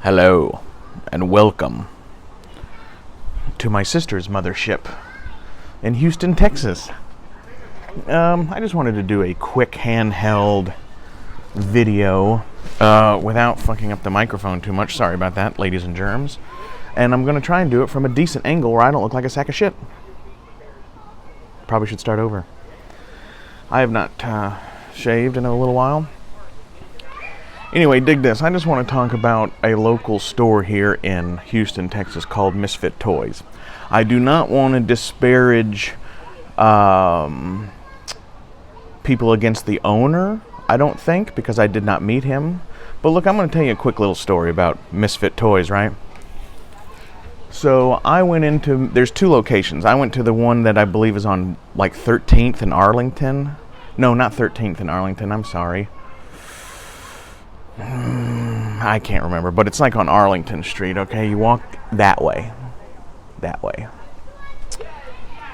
Hello, and welcome to my sister's mothership in Houston, Texas. I just wanted to do a quick handheld video without fucking up the microphone too much. Sorry about that, ladies and germs. And I'm going to try and do it from a decent angle where I don't look like a sack of shit. Probably should start over. I have not shaved in a little while. Anyway, dig this. I just want to talk about a local store here in Houston, Texas called Misfit Toys. I do not want to disparage people against the owner, I don't think, because I did not meet him. But look, I'm going to tell you a quick little story about Misfit Toys, right? So I went into, there's two locations. I went to the one that I believe is on like 13th and Arlington. No, not 13th and Arlington, I'm sorry. I can't remember, but it's like on Arlington Street, okay? You walk that way. That way.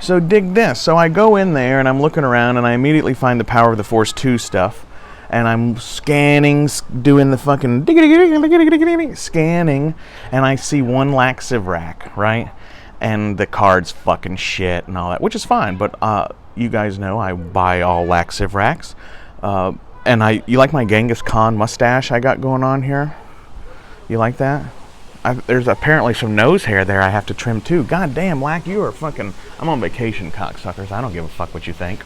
So dig this. So I go in there and I'm looking around and I immediately find the Power of the Force 2 stuff. And I'm scanning, doing the fucking scanning, and I see one laxative rack, right? And the card's fucking shit and all that, which is fine, but you guys know I buy all laxative racks. And you like my Genghis Khan mustache I got going on here? You like that? There's apparently some nose hair there I have to trim too. God damn, Lack, you are fucking... I'm on vacation, cocksuckers. I don't give a fuck what you think.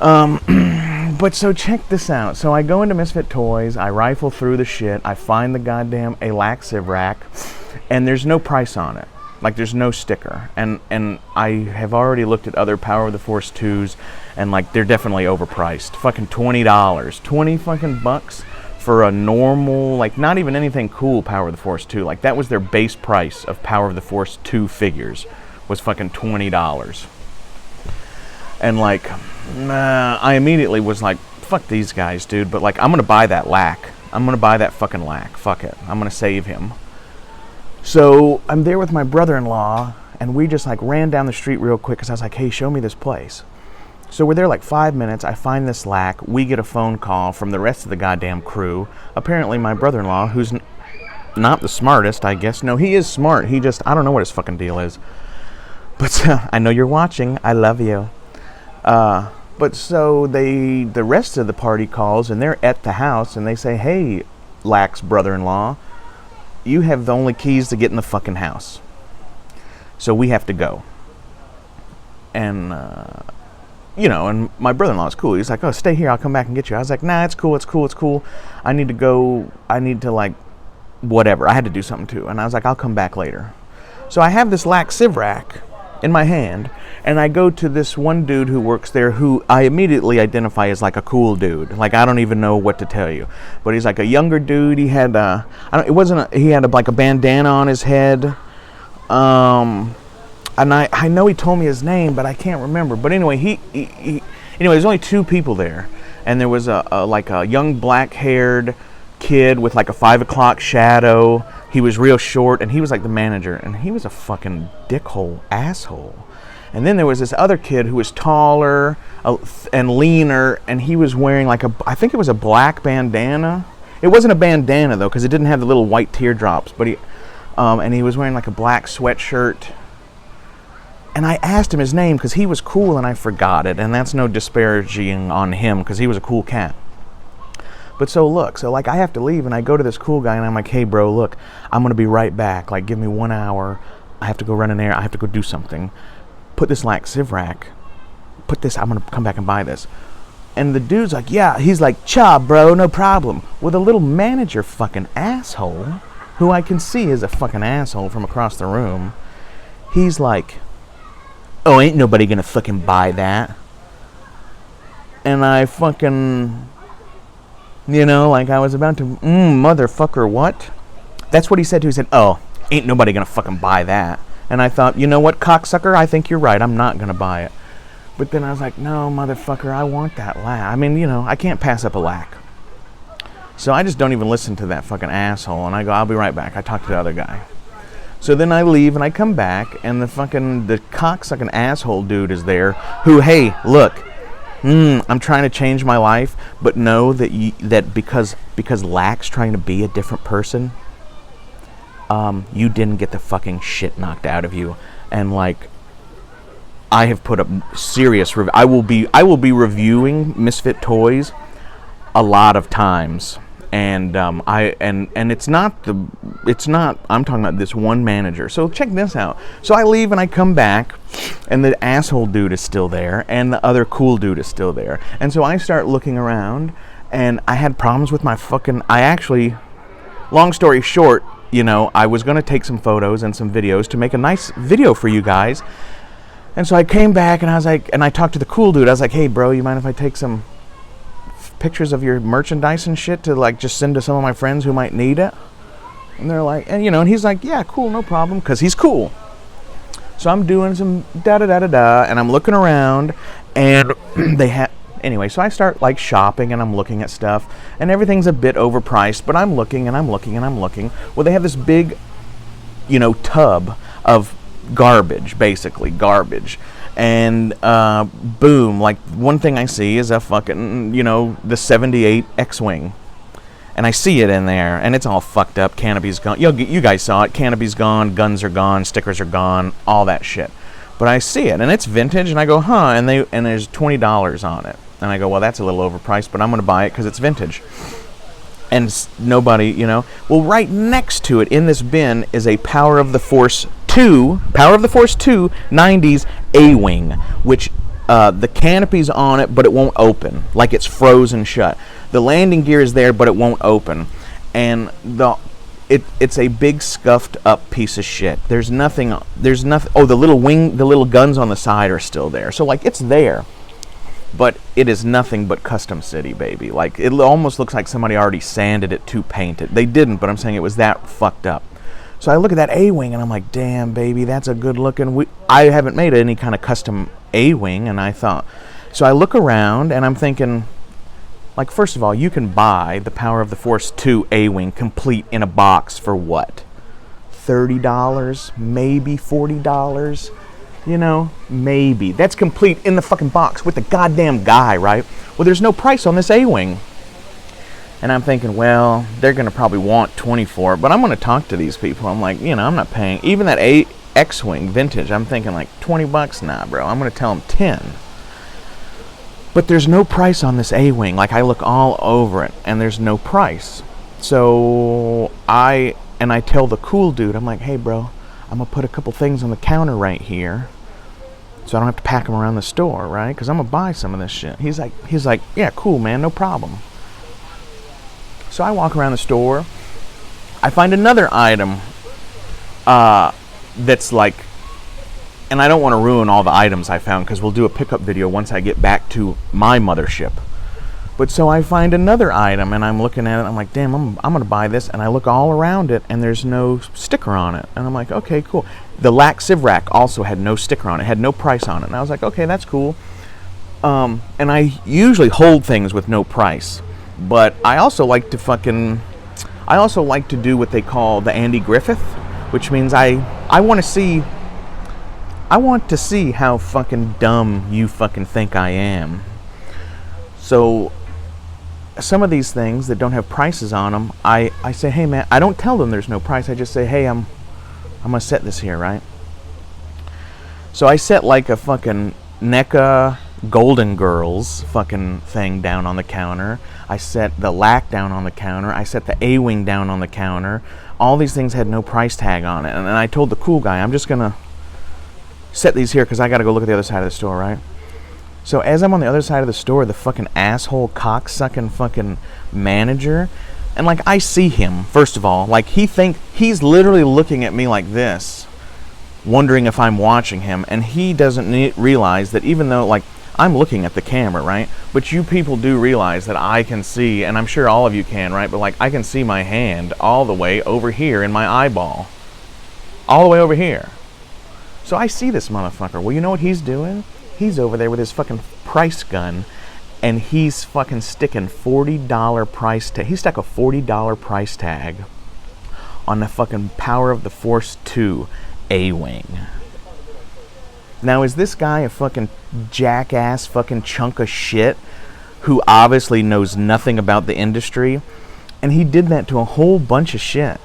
But so check this out. So I go into Misfit Toys, I rifle through the shit, I find the goddamn a laxative rack, and there's no price on it. Like, there's no sticker. And I have already looked at other Power of the Force 2s, and, like, they're definitely overpriced. Fucking $20. 20 fucking bucks for a normal, like, not even anything cool Power of the Force 2. Like, that was their base price of Power of the Force 2 figures, was fucking $20. And, like, I immediately was like, fuck these guys, dude. But, like, I'm going to buy that Lack. I'm going to buy that fucking Lack. Fuck it. I'm going to save him. So I'm there with my brother-in-law, and we just like ran down the street real quick because I was like, hey, show me this place. So we're there like 5 minutes. I find this Lack. We get a phone call from the rest of the goddamn crew. Apparently my brother-in-law, who's not the smartest, I guess. No, he is smart. He just, I don't know what his fucking deal is. But I know you're watching. I love you. But so the rest of the party calls, and they're at the house, and they say, hey, Lack's brother-in-law, you have the only keys to get in the fucking house. So we have to go. And, and my brother-in-law is cool. He's like, oh, stay here. I'll come back and get you. I was like, nah, it's cool. It's cool. It's cool. I need to go. I need to, like, whatever. I had to do something, too. And I was like, I'll come back later. So I have this laxative rack in my hand, and I go to this one dude who works there who I immediately identify as like a cool dude. Like, I don't even know what to tell you, but he's like a younger dude. He had he had like a bandana on his head, and I know he told me his name, but I can't remember. But anyway, there's only two people there, and there was a young black-haired kid with like a 5 o'clock shadow. He was real short, and he was like the manager, and he was a fucking dickhole asshole. And then there was this other kid who was taller and leaner, and he was wearing like I think it was a black bandana. It wasn't a bandana though, because it didn't have the little white teardrops. But he was wearing like a black sweatshirt. And I asked him his name because he was cool, and I forgot it. And that's no disparaging on him, because he was a cool cat. But so like I have to leave, and I go to this cool guy, and I'm like, hey bro, look, I'm going to be right back. Like, give me 1 hour. I have to go run an errand. I have to go do something. Put this laxative rack. I'm going to come back and buy this. And the dude's like, yeah. He's like, cha bro, no problem. With a little manager fucking asshole, who I can see is a fucking asshole from across the room. He's like, oh, ain't nobody going to fucking buy that. And I fucking... like I was about to, motherfucker, what? That's what he said to me. He said, oh, ain't nobody gonna fucking buy that. And I thought, you know what, cocksucker? I think you're right. I'm not gonna buy it. But then I was like, no, motherfucker, I want that Lack. I mean, I can't pass up a Lack. So I just don't even listen to that fucking asshole. And I go, I'll be right back. I talk to the other guy. So then I leave and I come back, and the cocksucking asshole dude is there who, hey, look, I'm trying to change my life, but know that that because lack's trying to be a different person, you didn't get the fucking shit knocked out of you. And like, I have put up serious I will be reviewing Misfit toys a lot of times, and it's not I'm talking about this one manager. So check this out. So I leave and I come back, and the asshole dude is still there, and the other cool dude is still there. And so I start looking around, and I had problems with my fucking. I actually, long story short, I was gonna take some photos and some videos to make a nice video for you guys. And so I came back, and I was like, and I talked to the cool dude. I was like, hey bro, you mind if I take some pictures of your merchandise and shit to like just send to some of my friends who might need it? And they're like, and he's like, yeah, cool, no problem, because he's cool. So I'm doing some da-da-da-da-da, and I'm looking around, and they have, anyway, so I start like shopping, and I'm looking at stuff, and everything's a bit overpriced, but I'm looking, and I'm looking, and I'm looking. Well, they have this big, tub of garbage, basically garbage. And boom, like one thing I see is a fucking, the 78 X-Wing. And I see it in there, and it's all fucked up. Canopy's gone. You guys saw it. Canopy's gone, guns are gone, stickers are gone, all that shit. But I see it, and it's vintage, and I go, huh, and there's $20 on it. And I go, well, that's a little overpriced, but I'm going to buy it because it's vintage. And nobody, Well, right next to it in this bin is a Power of the Force 2 90s A-Wing, which the canopy's on it, but it won't open. Like it's frozen shut. The landing gear is there, but it won't open. And it's a big scuffed up piece of shit. There's nothing. Oh, the little guns on the side are still there. So like it's there. But it is nothing but Custom City, baby. Like, it almost looks like somebody already sanded it to paint it. They didn't, but I'm saying it was that fucked up. So I look at that A-Wing, and I'm like, damn, baby, that's a good-looking... I haven't made any kind of custom A-Wing, and I thought... So I look around, and I'm thinking... Like, first of all, you can buy the Power of the Force 2 A-Wing complete in a box for what? $30? Maybe $40? Maybe. That's complete in the fucking box with the goddamn guy, right? Well, there's no price on this A-Wing. And I'm thinking, well, they're going to probably want 24, but I'm going to talk to these people. I'm like, I'm not paying. Even that X-Wing vintage, I'm thinking like $20. Nah, bro. I'm going to tell them 10. But there's no price on this A-Wing. Like, I look all over it, and there's no price. So I tell the cool dude, I'm like, hey, bro, I'm going to put a couple things on the counter right here so I don't have to pack them around the store, right? Because I'm going to buy some of this shit. He's like, yeah, cool, man, no problem. So I walk around the store. I find another item that's like, and I don't want to ruin all the items I found because we'll do a pickup video once I get back to my mothership. But so I find another item, and I'm looking at it, I'm like, damn, I'm going to buy this, and I look all around it, and there's no sticker on it. And I'm like, okay, cool. The Lack Civ Rack also had no sticker on it, had no price on it. And I was like, okay, that's cool. And I usually hold things with no price. But I also like to do what they call the Andy Griffith, which means I want to see how fucking dumb you fucking think I am. So some of these things that don't have prices on them, I say, hey man, I don't tell them there's no price. I just say, hey, I'm gonna set this here, right? So I set like a fucking NECA Golden Girls fucking thing down on the counter. I set the Lack down on the counter. I set the A-Wing down on the counter. All these things had no price tag on it. And I told the cool guy, I'm just gonna set these here because I gotta go look at the other side of the store, right? So as I'm on the other side of the store, the fucking asshole cocksucking fucking manager, and like I see him, first of all, like he's literally looking at me like this, wondering if I'm watching him, and he doesn't realize that even though like I'm looking at the camera, right? But you people do realize that I can see, and I'm sure all of you can, right? But like I can see my hand all the way over here in my eyeball. All the way over here. So I see this motherfucker. Well, you know what he's doing? He's over there with his fucking price gun, and he's fucking sticking $40 price tag. He stuck a $40 price tag on the fucking Power of the Force 2 A-Wing. Now, is this guy a fucking jackass fucking chunk of shit who obviously knows nothing about the industry? And he did that to a whole bunch of shit.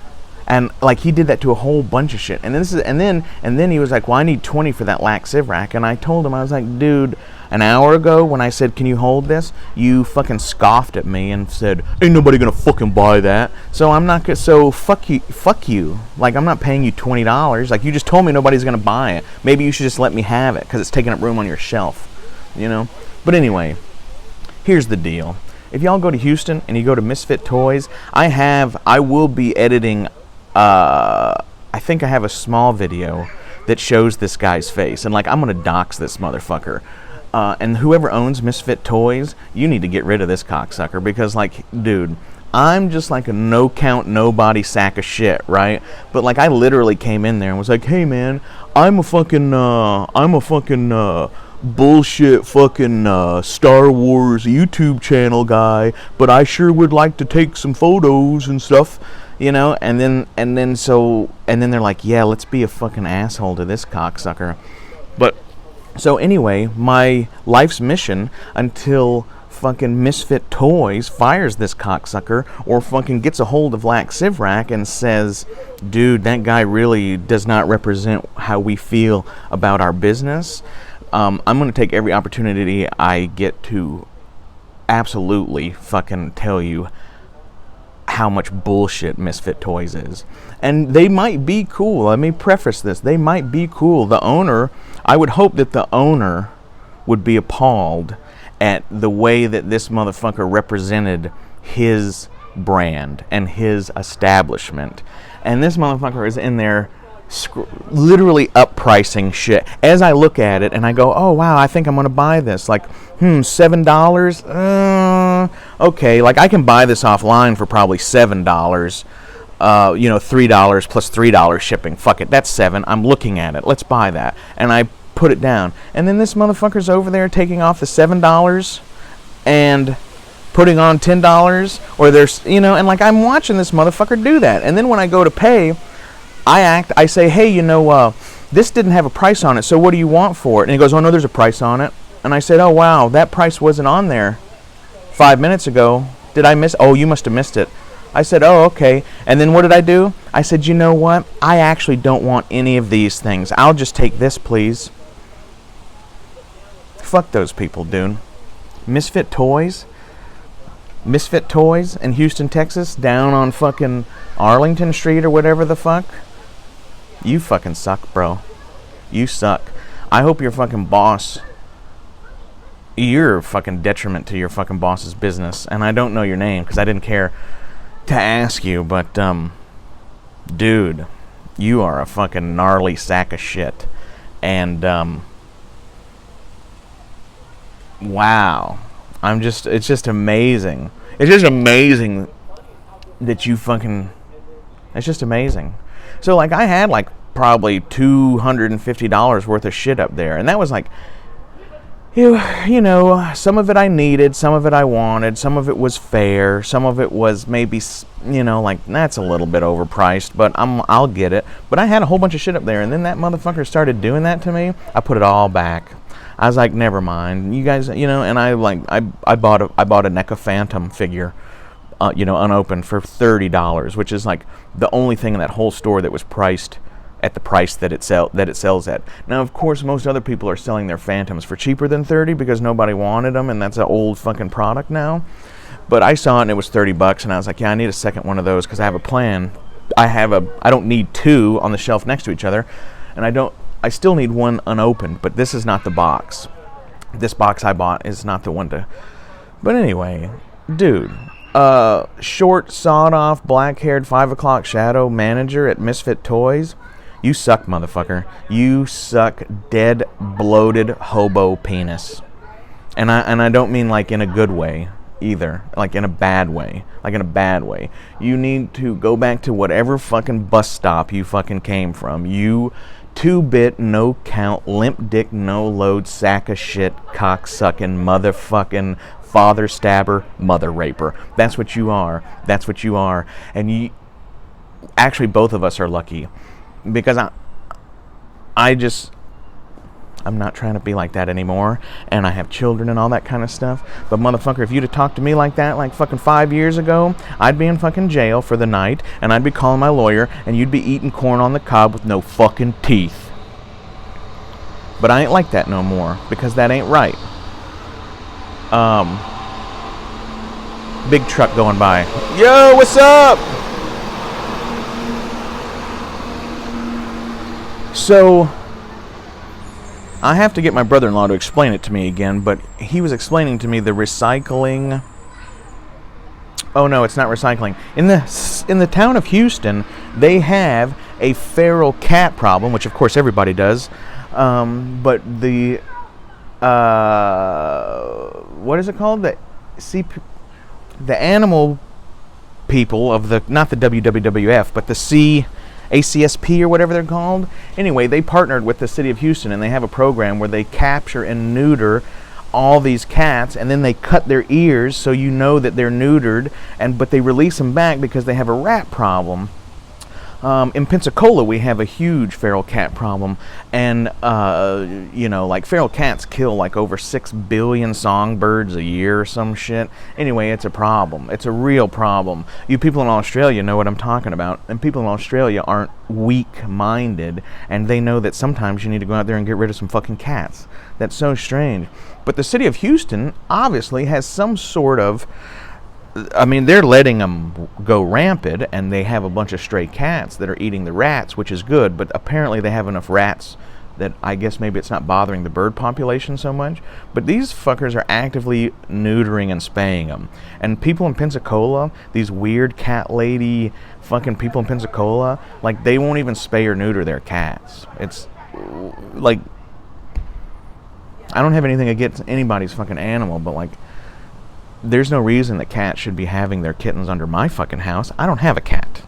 And like he did that to a whole bunch of shit. And then he was like, "Well, I need 20 for that lac sieve rack." And I told him, I was like, "Dude, an hour ago when I said, 'Can you hold this?' you fucking scoffed at me and said, 'Ain't nobody gonna fucking buy that.' So I'm not gonna. So fuck you. Like, I'm not paying you $20. Like, you just told me nobody's gonna buy it. Maybe you should just let me have it because it's taking up room on your shelf, you know." But anyway, here's the deal. If y'all go to Houston and you go to Misfit Toys, I will be editing. I think I have a small video that shows this guy's face, and like I'm gonna dox this motherfucker. And whoever owns Misfit Toys, you need to get rid of this cocksucker because, like, dude, I'm just like a no count nobody sack of shit, right? But like I literally came in there and was like, "Hey man, I'm a fucking bullshit fucking Star Wars YouTube channel guy, but I sure would like to take some photos and stuff." You know, and then they're like, "Yeah, let's be a fucking asshole to this cocksucker." But so anyway, my life's mission until fucking Misfit Toys fires this cocksucker or fucking gets a hold of Lac Sivrak and says, "Dude, that guy really does not represent how we feel about our business." I'm going to take every opportunity I get to absolutely fucking tell you how much bullshit Misfit Toys is. And they might be cool. Let me preface this. They might be cool. The owner, I would hope that the owner would be appalled at the way that this motherfucker represented his brand and his establishment. And this motherfucker is in there literally uppricing shit. As I look at it and I go, "Oh wow, I think I'm gonna buy this." Like, $7? Okay, like I can buy this offline for probably $7. $3 plus $3 shipping. Fuck it, that's $7. I'm looking at it. Let's buy that, and I put it down. And then this motherfucker's over there taking off the $7 and putting on $10, or there's, and like I'm watching this motherfucker do that. And then when I go to pay, I say, "Hey, this didn't have a price on it, so what do you want for it?" And he goes, "Oh, no, there's a price on it." And I said, "Oh, wow, that price wasn't on there 5 minutes ago. Did I miss? Oh, you must have missed it." I said, "Oh, okay." And then what did I do? I said, "You know what? I actually don't want any of these things. I'll just take this, please." Fuck those people, dude. Misfit Toys in Houston, Texas, down on fucking Arlington Street or whatever the fuck. You fucking suck, bro. You suck. I hope your fucking boss, you're a fucking detriment to your fucking boss's business. And I don't know your name because I didn't care to ask you, but dude, you are a fucking gnarly sack of shit. And wow, it's just amazing. It's just amazing that you fucking, it's just amazing. So like I had like probably $250 worth of shit up there, and that was like, some of it I needed, some of it I wanted, some of it was fair, some of it was maybe, like that's a little bit overpriced, but I'll get it. But I had a whole bunch of shit up there, and then that motherfucker started doing that to me. I put it all back. I was like, never mind, you guys, and I bought a NECA Phantom figure, unopened for $30, which is like the only thing in that whole store that was priced at the price that it sells at. Now, of course, most other people are selling their Phantoms for cheaper than $30 because nobody wanted them, and that's an old fucking product now. But I saw it and it was $30, and I was like, yeah, I need a second one of those because I have a plan. I don't need two on the shelf next to each other, and I still need one unopened, but this is not the box. This box I bought is not the one to. But anyway, dude, short, sawed-off, black-haired 5 o'clock shadow manager at Misfit Toys. You suck, motherfucker. You suck, dead, bloated hobo penis. And I don't mean like in a good way either. Like in a bad way. You need to go back to whatever fucking bus stop you fucking came from. You 2-bit, no count, limp dick, no load, sack of shit, cock-sucking, motherfucking father stabber, mother raper. That's what you are. And actually both of us are lucky. Because I'm not trying to be like that anymore, and I have children and all that kind of stuff. But motherfucker, if you'd have talked to me like that like fucking 5 years ago, I'd be in fucking jail for the night, and I'd be calling my lawyer, and you'd be eating corn on the cob with no fucking teeth. But I ain't like that no more, because that ain't right. Big truck going by. Yo, what's up? So, I have to get my brother-in-law to explain it to me again, but he was explaining to me the recycling. Oh no, it's not recycling. In the town of Houston, they have a feral cat problem, which of course everybody does. But the what is it called? The animal people of the, not the WWF, but the ACSP or whatever they're called. Anyway, they partnered with the city of Houston, and they have a program where they capture and neuter all these cats, and then they cut their ears so you know that they're neutered, but they release them back because they have a rat problem. In Pensacola, we have a huge feral cat problem, and like feral cats kill like over 6 billion songbirds a year or some shit. Anyway, it's a problem. It's a real problem. You people in Australia know what I'm talking about, and people in Australia aren't weak-minded, and they know that sometimes you need to go out there and get rid of some fucking cats. That's so strange. But the city of Houston obviously has some sort of, they're letting them go rampant, and they have a bunch of stray cats that are eating the rats, which is good, but apparently they have enough rats that I guess maybe it's not bothering the bird population so much. But these fuckers are actively neutering and spaying them. And people in Pensacola, these weird cat lady fucking people in Pensacola, like, they won't even spay or neuter their cats. It's like, I don't have anything against anybody's fucking animal, but like, there's no reason that cats should be having their kittens under my fucking house. I don't have a cat.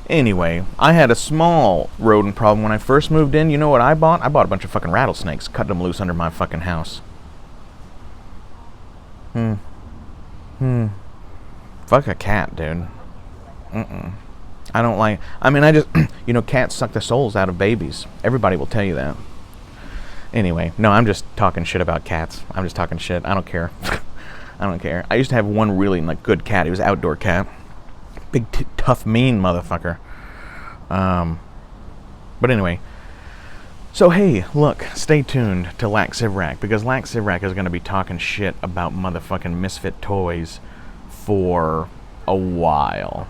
Anyway, I had a small rodent problem when I first moved in. You know what I bought? I bought a bunch of fucking rattlesnakes, cut them loose under my fucking house. Fuck a cat, dude. I don't like, I just, cats suck the souls out of babies. Everybody will tell you that. Anyway, no, I'm just talking shit about cats. I'm just talking shit. I don't care. I don't care. I used to have one really good cat. He was an outdoor cat. Big, tough, mean motherfucker. But anyway. So, hey, look, stay tuned to Lax Sivrak, because Lax Sivrak is going to be talking shit about motherfucking Misfit toys for a while.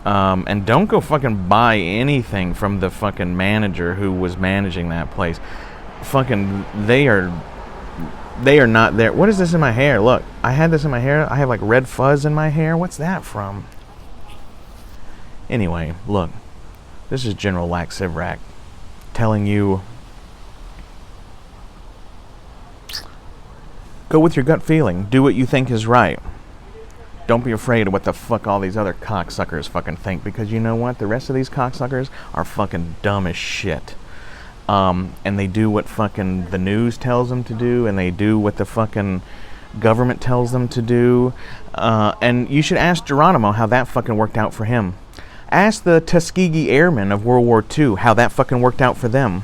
And don't go fucking buy anything from the fucking manager who was managing that place. Fucking, they are not there. What is this in my hair? Look, I had this in my hair. I have like red fuzz in my hair. What's that from? Anyway, look, this is General Lax Sivrak telling you, go with your gut feeling. Do what you think is right. Don't be afraid of what the fuck all these other cocksuckers fucking think, because you know what? The rest of these cocksuckers are fucking dumb as shit. And they do what fucking the news tells them to do, and they do what the fucking government tells them to do. And you should ask Geronimo how that fucking worked out for him. Ask the Tuskegee Airmen of World War II how that fucking worked out for them.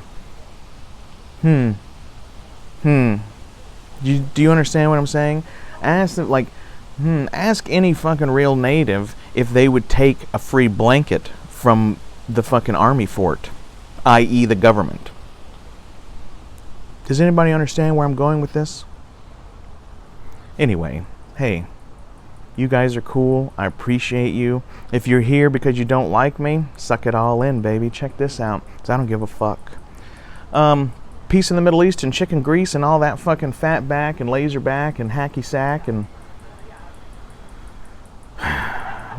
Do you understand what I'm saying? Ask them, ask any fucking real native if they would take a free blanket from the fucking army fort, i.e. the government. Does anybody understand where I'm going with this? Anyway, hey, you guys are cool. I appreciate you. If you're here because you don't like me, suck it all in, baby. Check this out, 'cause I don't give a fuck. Peace in the Middle East and chicken grease and all that fucking fat back and laser back and hacky sack and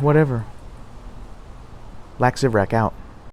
whatever. Lax Sivrak out.